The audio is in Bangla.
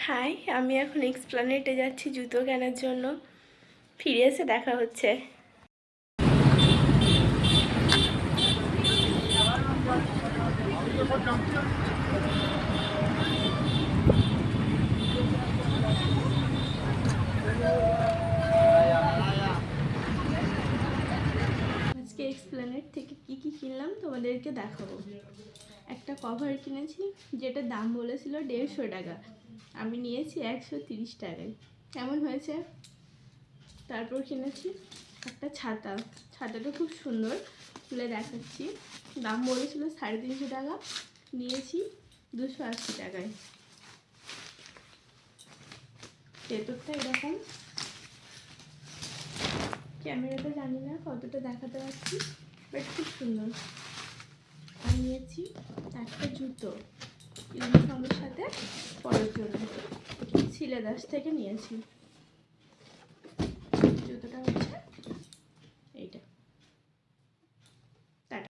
হাই, আমি এখন এক্সপ্ল্যানেটে যাচ্ছি জুতো কেনার জন্য। ফিরে এসে দেখা হচ্ছে। আজকে এক্সপ্ল্যানেট থেকে কি কি কিনলাম তোমাদেরকে দেখাবো। একটা কভার কিনেছি, যেটার দাম বলেছিল 150 টাকা, আমি নিয়েছি 130 টাকায়। কেমন হয়েছে? তারপর কিনেছি একটা ছাতা। ছাতাটা খুব সুন্দর, খুলে দেখাচ্ছি। দাম বলেছিল 350 টাকা, নিয়েছি 280 টাকায়। ভেতরটা এরকম, ক্যামেরাতে জানি না কতটা দেখাতে পারছি, বাট খুব সুন্দর। আর নিয়েছি একটা জুতো ইউনিফর্মের সাথে পরার জন্য, সিলেদাস থেকে নিয়েছি।